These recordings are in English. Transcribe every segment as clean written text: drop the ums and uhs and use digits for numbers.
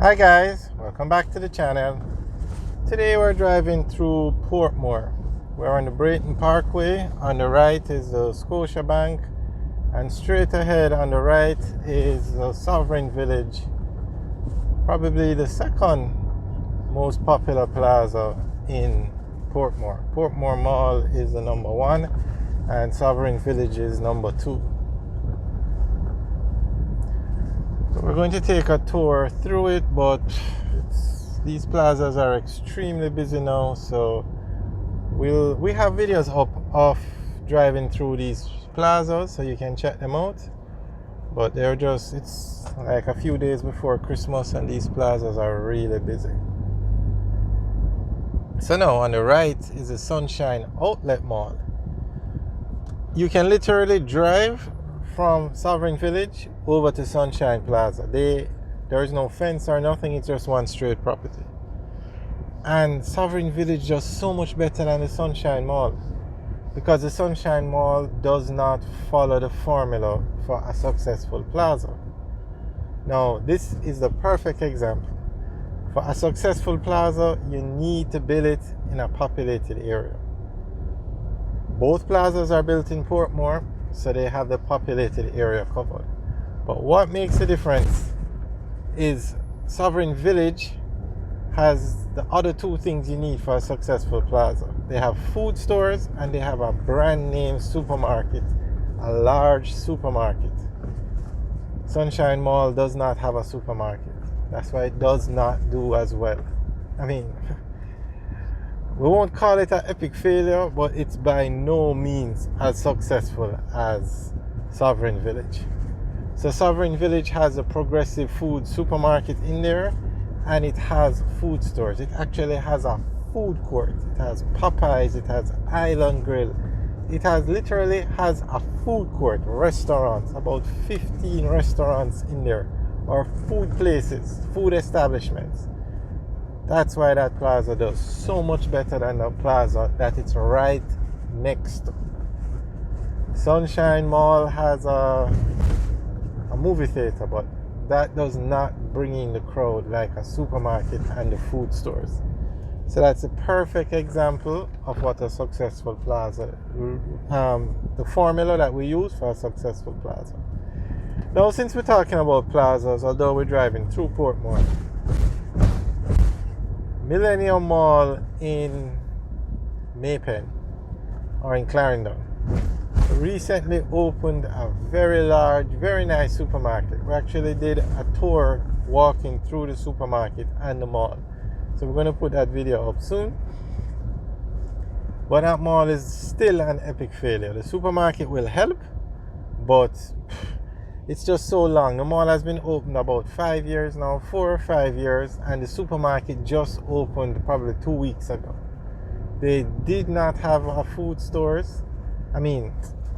Hi guys, welcome back to the channel. Today we're driving through Portmore. We're on the Braeton Parkway. On the right is the Scotia Bank, and straight ahead on the right is the Sovereign Village, probably the second most popular plaza in Portmore. Portmore Mall is the number one and Sovereign Village is number two. So we're going to take a tour through it, but these plazas are extremely busy now, so we have videos up of driving through these plazas, so you can check them out. But it's like a few days before Christmas and these plazas are really busy. So now on the right is the Sunshine Outlet Mall. You can literally drive from Sovereign Village over to Sunshine Plaza. There is no fence or nothing, it's just one straight property. And Sovereign Village is just so much better than the Sunshine Mall, because the Sunshine Mall does not follow the formula for a successful plaza. Now, this is the perfect example. For a successful plaza, you need to build it in a populated area. Both plazas are built in Portmore, so they have the populated area covered. But what makes the difference is Sovereign Village has the other two things you need for a successful plaza. They have food stores and they have a brand name supermarket, a large supermarket. Sunshine Mall does not have a supermarket. That's why it does not do as well. I mean, we won't call it an epic failure, but it's by no means as successful as Sovereign Village. So Sovereign Village has a progressive food supermarket in there, and it has food stores. It actually has a food court. It has Popeyes, it has Island Grill. It literally has a food court, restaurants, about 15 restaurants in there, or food places, food establishments. That's why that plaza does so much better than the plaza that it's right next to. Sunshine Mall has a movie theater, but that does not bring in the crowd like a supermarket and the food stores. So that's a perfect example of what a successful plaza, the formula that we use for a successful plaza. Now, since we're talking about plazas, although we're driving through Portmore, Millennium Mall in Maypen or in Clarendon recently opened a very large, very nice supermarket. We actually did a tour walking through the supermarket and the mall. So we're going to put that video up soon. But that mall is still an epic failure. The supermarket will help, but it's just so long. The mall has been open about 5 years now, 4 or 5 years, and the supermarket just opened probably 2 weeks ago. They did not have a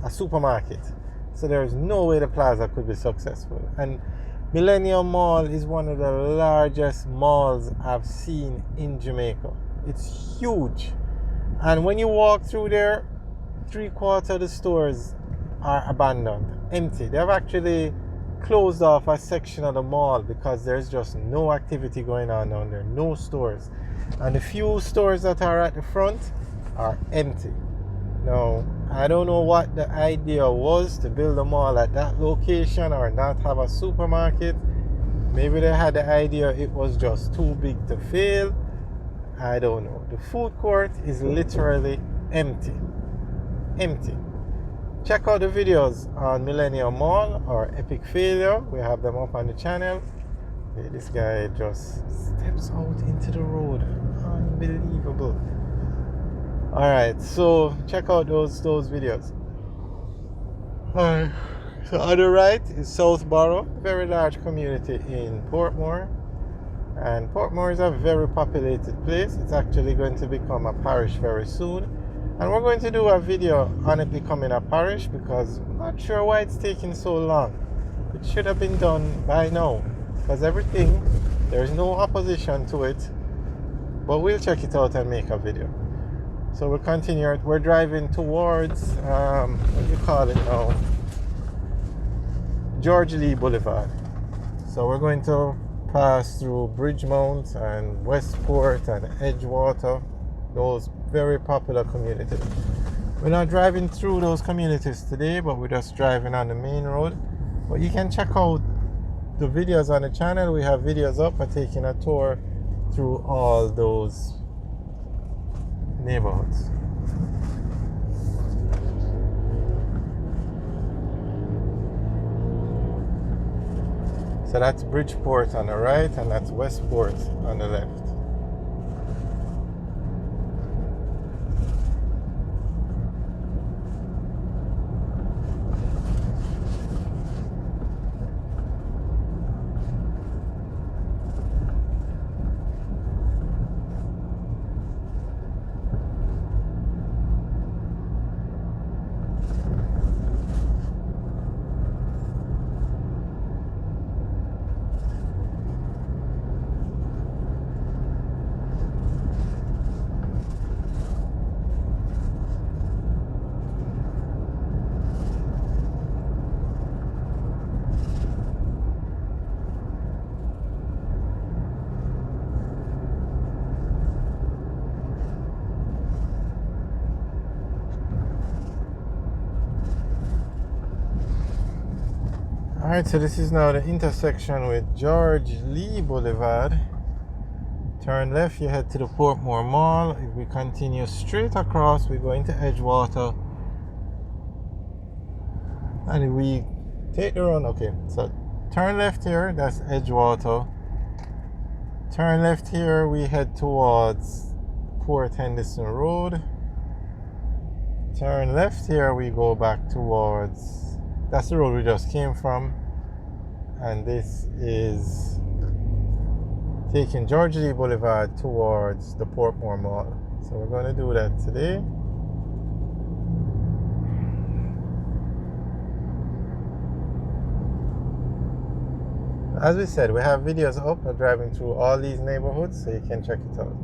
supermarket. So there's no way the plaza could be successful. And Millennium Mall is one of the largest malls I've seen in Jamaica. It's huge. And when you walk through there, 3/4 of the stores are abandoned, empty. They've actually closed off a section of the mall because there's just no activity going on down there, no stores. And the few stores that are at the front are empty. Now, I don't know what the idea was to build a mall at that location or not have a supermarket. Maybe they had the idea it was just too big to fail. I don't know. The food court is literally empty. Empty. Check out the videos on Millennium Mall or Epic Failure. We have them up on the channel. Okay, this guy just steps out into the road. Unbelievable. Alright, so check out those videos. Alright, so on the right is Southborough, very large community in Portmore. And Portmore is a very populated place. It's actually going to become a parish very soon. And we're going to do a video on it becoming a parish because I'm not sure why it's taking so long. It should have been done by now, because there's no opposition to it. But we'll check it out and make a video. So we'll continue. We're driving towards, what do you call it now? George Lee Boulevard. So we're going to pass through Bridgemount and Westport and Edgewater, those very popular communities. We're not driving through those communities today, but we're just driving on the main road. But you can check out the videos on the channel. We have videos up for taking a tour through all those neighborhoods. So that's Bridgeport on the right, and that's Westport on the left. Alright, so this is now the intersection with George Lee Boulevard. Turn left, you head to the Portmore Mall. If we continue straight across, we go into Edgewater. And if we take the run, okay, so turn left here, that's Edgewater. Turn left here, we head towards Port Henderson Road. Turn left here, we go back towards, that's the road we just came from. And this is taking George Lee Boulevard towards the Portmore Mall. So we're going to do that today. As we said, we have videos up of driving through all these neighborhoods, so you can check it out.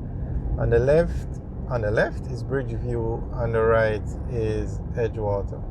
On the left is Bridgeview, on the right is Edgewater.